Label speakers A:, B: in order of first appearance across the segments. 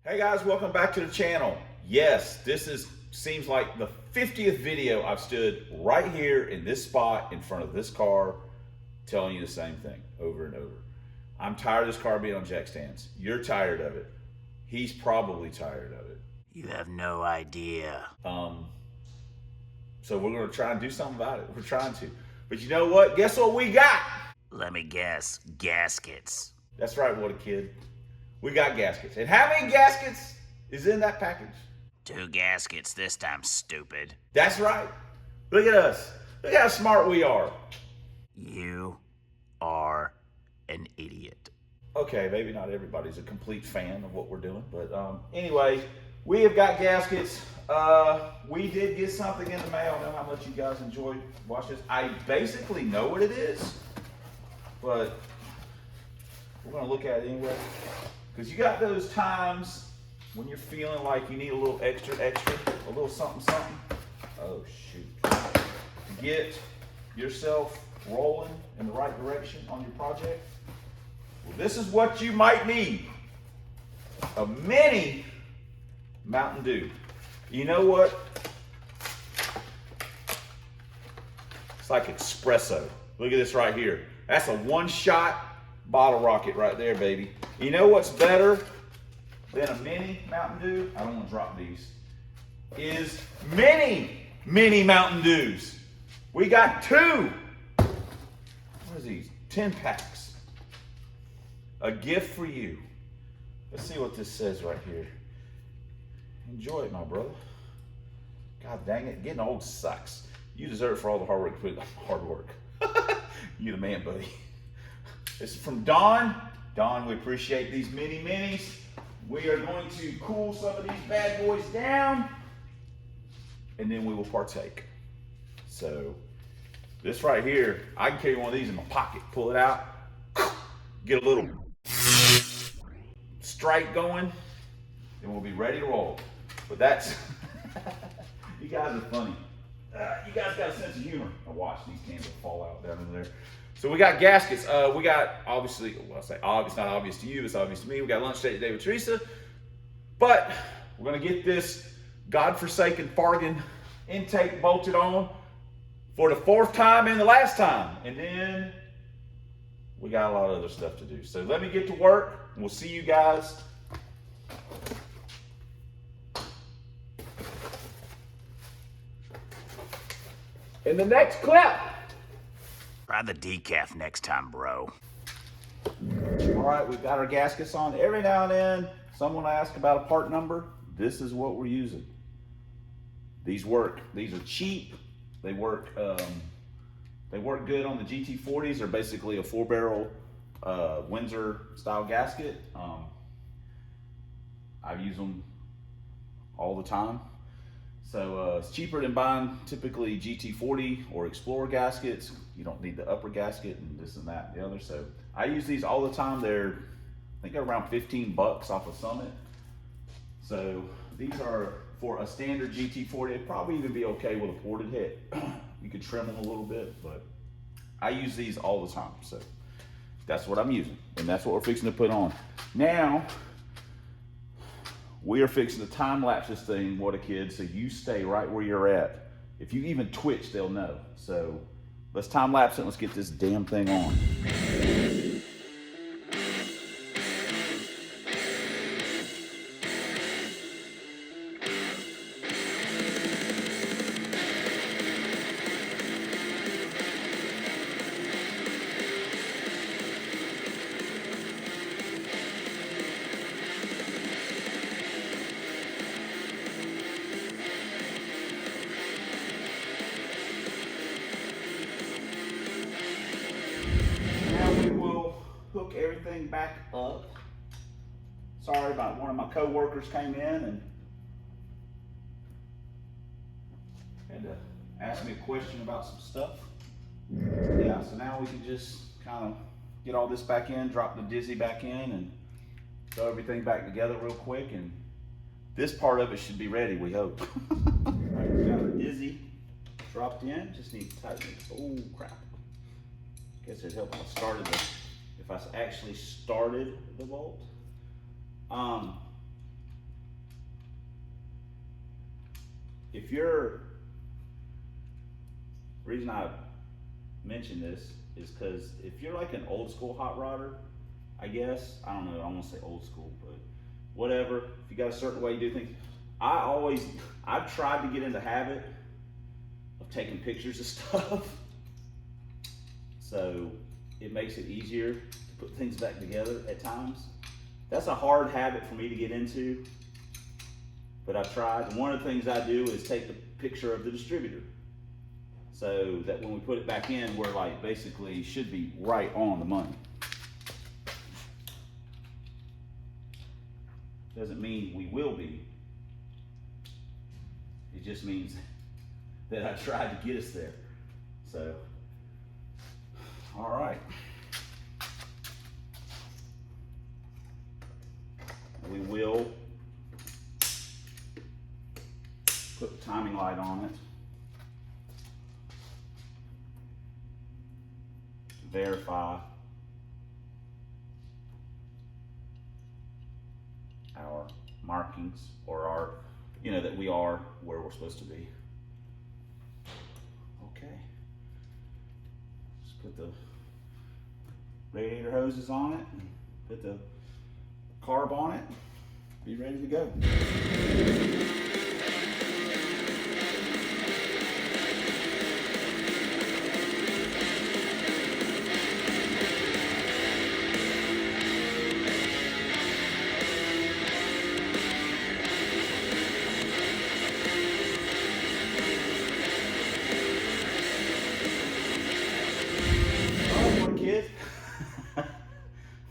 A: Hey guys, welcome back to the channel. Yes, seems like the 50th video I've stood right here in this spot in front of this car telling you the same thing over and over. I'm tired of this car being on jack stands. You're tired of it. He's probably tired of it.
B: You have no idea.
A: So we're gonna try and do something about it. We're trying to. But you know what? Guess what we got?
B: Let me guess, gaskets.
A: That's right, what a kid. We got gaskets. And how many gaskets is in that package?
B: 2 gaskets this time, stupid.
A: That's right. Look at us. Look how smart we are.
B: You are an idiot.
A: Okay, maybe not everybody's a complete fan of what we're doing, but anyway, we have got gaskets. We did get something in the mail. I know how much you guys enjoy watching this. I basically know what it is, but we're gonna look at it anyway. Because you got those times when you're feeling like you need a little extra, a little something. Oh shoot. To get yourself rolling in the right direction on your project. Well, this is what you might need. A mini Mountain Dew. You know what? It's like espresso. Look at this right here. That's a one-shot bottle rocket right there, baby. You know what's better than a mini Mountain Dew? I don't want to drop these. Is mini Mountain Dews. We got 2. What is these? 10 packs. A gift for you. Let's see what this says right here. Enjoy it, my brother. God dang it, getting old sucks. You deserve it for all the hard work you put in. Hard work. You the man, buddy. This is from Don. Don, we appreciate these mini minis. We are going to cool some of these bad boys down, and then we will partake. So, this right here, I can carry one of these in my pocket. Pull it out, get a little strike going, and we'll be ready to roll. But that's, you guys are funny. You guys got a sense of humor. Now watch, these cans will fall out down in there. So we got gaskets. We got, obviously, well, I say obvious, not obvious to you, it's obvious to me. We got lunch date today with Teresa. But we're gonna get this godforsaken Fargan intake bolted on for the 4th time and the last time. And then we got a lot of other stuff to do. So let me get to work, and we'll see you guys in the next clip.
B: Try the decaf next time, bro.
A: All right, we've got our gaskets on. Every now and then, someone asks about a part number. This is what we're using. These work. These are cheap. They work. They work good on the GT40s. They're basically a 4-barrel Windsor style gasket. I use them all the time. So it's cheaper than buying typically GT40 or Explorer gaskets. You don't need the upper gasket and this and that and the other. So I use these all the time. I think they're around 15 bucks off of Summit. So these are for a standard GT40. It'd probably even be okay with a ported head. You could trim them a little bit, but I use these all the time. So that's what I'm using, and that's what we're fixing to put on. Now, we are fixing to time lapse this thing, what a kid, so you stay right where you're at. If you even twitch, they'll know. So let's time lapse it and let's get this damn thing on. Hook everything back up. Sorry about one of my co-workers came in and had to ask me a question about some stuff. Yeah, so now we can just kind of get all this back in, drop the dizzy back in, and throw everything back together real quick, and this part of it should be ready, we hope. All right, we got our dizzy dropped in, just need to tighten it. Oh crap. Guess it'd help if I started the, if I actually started the bolt. if you're, reason I mention this is because if you're like an old school hot rodder, I guess, I don't know, I don't want to say old school, but whatever, if you got a certain way you do things, I've tried to get in the habit of taking pictures of stuff. So it makes it easier to put things back together at times. That's a hard habit for me to get into, but I've tried. And one of the things I do is take the picture of the distributor, so that when we put it back in, we're like basically should be right on the money. Doesn't mean we will be. It just means that I tried to get us there. So, all right. We will put the timing light on it. Verify our markings, or our, you know, that we are where we're supposed to be. Okay. Just put the radiator hoses on it, and put the CARB on it, be ready to go.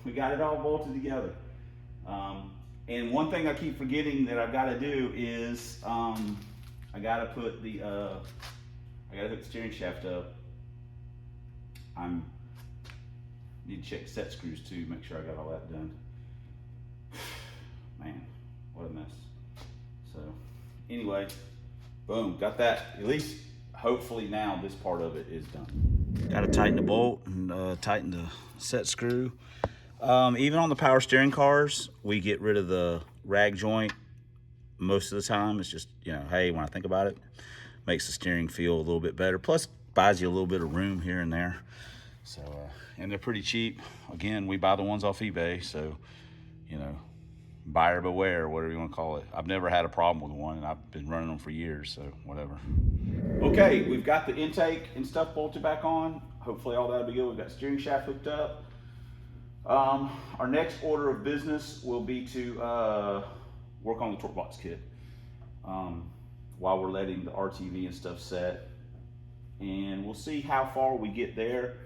A: We got it all bolted together. And one thing I keep forgetting that I've got to do is I got to put the steering shaft up. Need to check set screws too, make sure I got all that done. Man, what a mess. So anyway, boom, got that. At least hopefully now this part of it is done. Got to tighten the bolt and tighten the set screw. Even on the power steering cars, we get rid of the rag joint most of the time. It's just, you know, hey, when I think about it, makes the steering feel a little bit better. Plus, buys you a little bit of room here and there. So, and they're pretty cheap. Again, we buy the ones off eBay, so, you know, buyer beware, whatever you want to call it. I've never had a problem with one, and I've been running them for years, so whatever. Okay, we've got the intake and stuff bolted back on. Hopefully all that'll be good. We've got steering shaft hooked up. Our next order of business will be to work on the torque box kit while we're letting the RTV and stuff set, and we'll see how far we get there.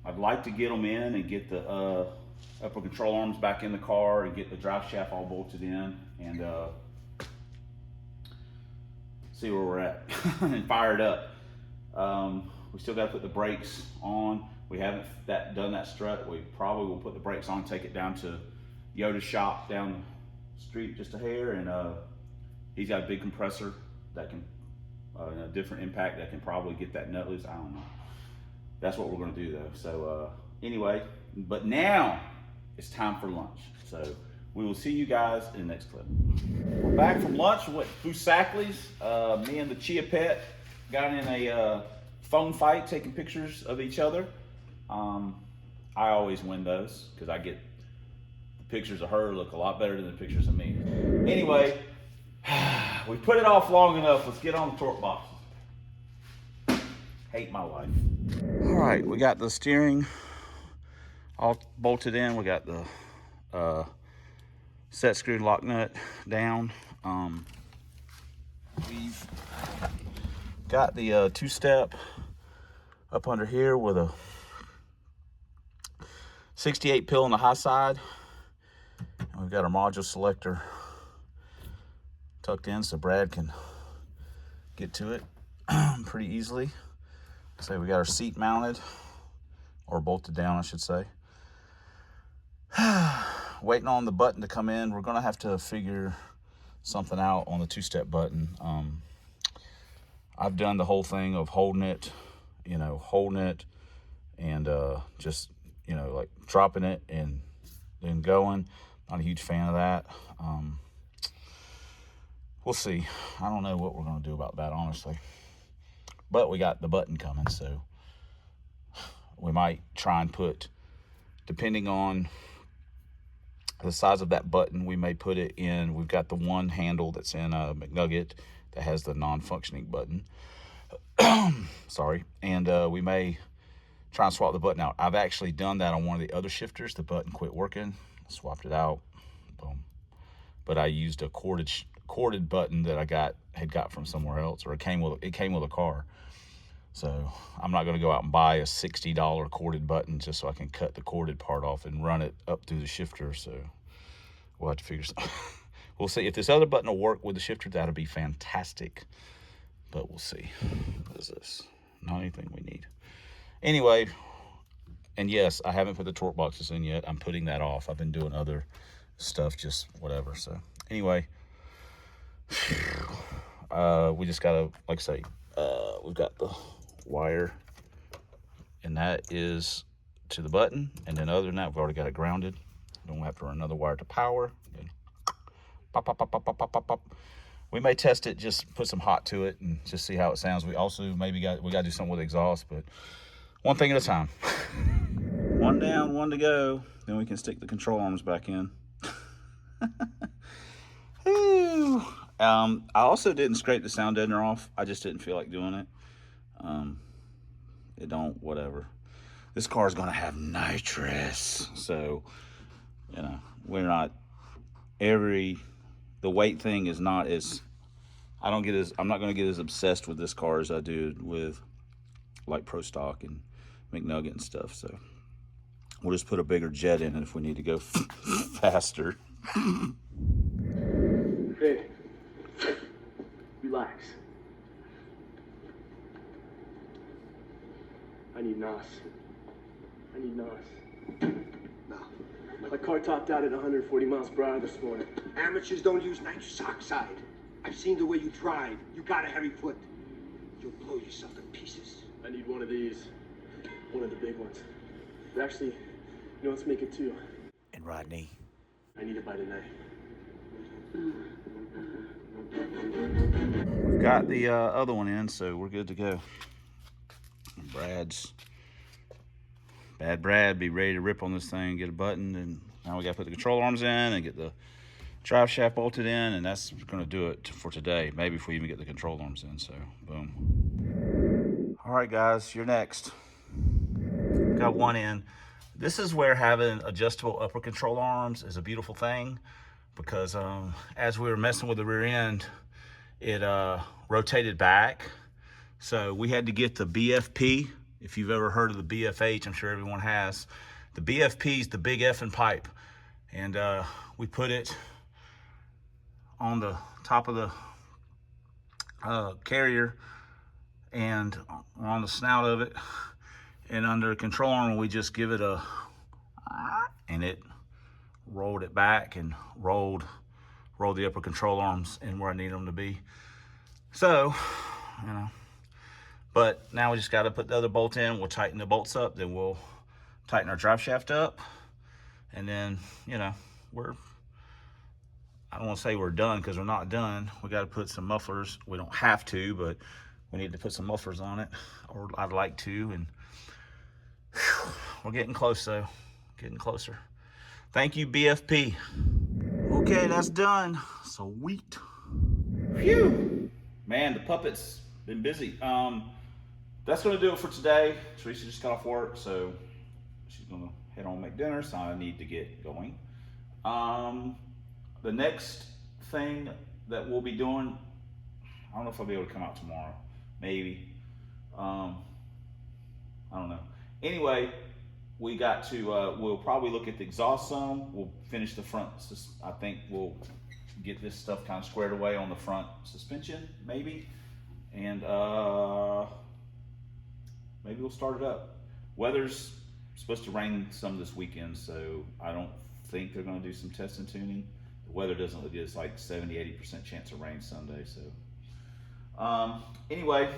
A: I'd like to get them in and get the upper control arms back in the car and get the drive shaft all bolted in, and see where we're at and fire it up. We still got to put the brakes on. We haven't done that strut. We probably will put the brakes on, take it down to Yoda's shop down the street just a hair, and he's got a big compressor that can, a different impact that can probably get that nut loose. I don't know. That's what we're gonna do though. So anyway, but now it's time for lunch. So we will see you guys in the next clip. We're back from lunch. We went to Fusackley's. Me and the Chia Pet got in a phone fight, taking pictures of each other. I always win those because I get the pictures of her look a lot better than the pictures of me. Anyway, we put it off long enough. Let's get on the torque boxes. Hate my life. All right, we got the steering all bolted in. We got the set screw lock nut down. We've got the two-step up under here with a 68 pill on the high side, and we've got our module selector tucked in so Brad can get to it pretty easily. So we got our seat mounted, or bolted down I should say. Waiting on the button to come in. We're gonna have to figure something out on the two-step button. I've done the whole thing of holding it and just, like dropping it and then going. Not a huge fan of that. we'll see. I don't know what we're going to do about that, honestly. But we got the button coming, so we might try and put, depending on the size of that button, we may put it in. We've got the one handle that's in a McNugget that has the non-functioning button. Sorry. And we may try and swap the button out. I've actually done that on one of the other shifters. The button quit working. Swapped it out. Boom. But I used a corded button that I had got from somewhere else, or it came with a car. So I'm not going to go out and buy a $60 corded button just so I can cut the corded part off and run it up through the shifter. So we'll have to figure something. We'll see. If this other button will work with the shifter, that'll be fantastic. But we'll see. What is this? Not anything we need. Anyway, and yes, I haven't put the torque boxes in yet. I'm putting that off. I've been doing other stuff, just whatever. So anyway, we just gotta, like I say, we've got the wire, and that is to the button. And then other than that, we've already got it grounded. Don't have to run another wire to power. Then pop, pop, pop, pop, pop, pop, pop, pop. We may test it, just put some hot to it and just see how it sounds. We also maybe got to do something with exhaust, but one thing at a time. One down, one to go. Then we can stick the control arms back in. I also didn't scrape the sound deadener off. I just didn't feel like doing it. It don't, whatever. This car is going to have nitrous. So, you know, the weight thing is not as, I'm not going to get as obsessed with this car as I do with like Pro Stock and McNugget and stuff. So we'll just put a bigger jet in it if we need to go faster.
C: Hey, relax. I need NOS.
D: No.
C: My car topped out at 140 miles per hour this morning.
D: Amateurs don't use nitrous oxide. I've seen the way you drive. You got a heavy foot. You'll blow yourself to pieces.
C: I need one of these. One of the big ones. But actually, let's make it two.
B: And Rodney,
C: I need it by tonight.
A: We've got the other one in, so we're good to go. Bad Brad be ready to rip on this thing, get a button, and now we got to put the control arms in and get the drive shaft bolted in, and that's going to do it for today. Maybe if we even get the control arms in, so boom. All right, guys, you're next. Got one in. This is where having adjustable upper control arms is a beautiful thing, because as we were messing with the rear end, it rotated back. So we had to get the BFP. If you've ever heard of the BFH, I'm sure everyone has. The BFP is the big effing pipe. And we put it on the top of the carrier and on the snout of it. And under control arm, we just give it a, and it rolled it back and rolled the upper control arms in where I need them to be. So, but now we just got to put the other bolt in. We'll tighten the bolts up, then we'll tighten our drive shaft up, and then I don't want to say we're done, because we're not done. We got to put some mufflers. We don't have to, but we need to put some mufflers on it, or I'd like to. And whew, we're getting close, though. Getting closer. Thank you, BFP. Okay, that's done. Sweet. Phew. Man, the puppet's been busy. That's going to do it for today. Teresa just got off work, so she's going to head on and make dinner, so I need to get going. The next thing that we'll be doing, I don't know if I'll be able to come out tomorrow. Maybe. I don't know. Anyway, we got to, we'll probably look at the exhaust some. We'll finish the front. I think we'll get this stuff kind of squared away on the front suspension, maybe. And maybe we'll start it up. Weather's supposed to rain some this weekend, so I don't think they're going to do some test and tuning. The weather doesn't look good. It's like 70-80% chance of rain Sunday. So anyway,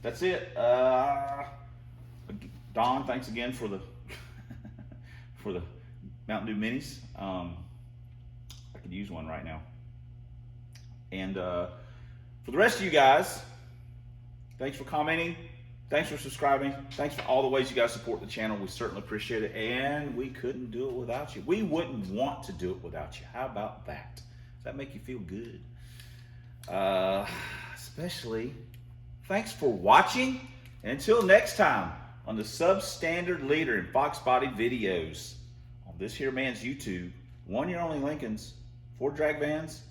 A: that's it. Don, thanks again for the for the Mountain Dew minis. I could use one right now. And for the rest of you guys, thanks for commenting. Thanks for subscribing. Thanks for all the ways you guys support the channel. We certainly appreciate it. And we couldn't do it without you. We wouldn't want to do it without you. How about that? Does that make you feel good? Especially, thanks for watching. And until next time on the substandard leader in Fox Body videos on this here man's YouTube, 1 year only Lincolns, 4 drag vans,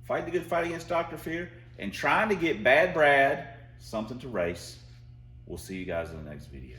A: fighting the good fight against Dr. Fear, and trying to get Bad Brad something to race. We'll see you guys in the next video.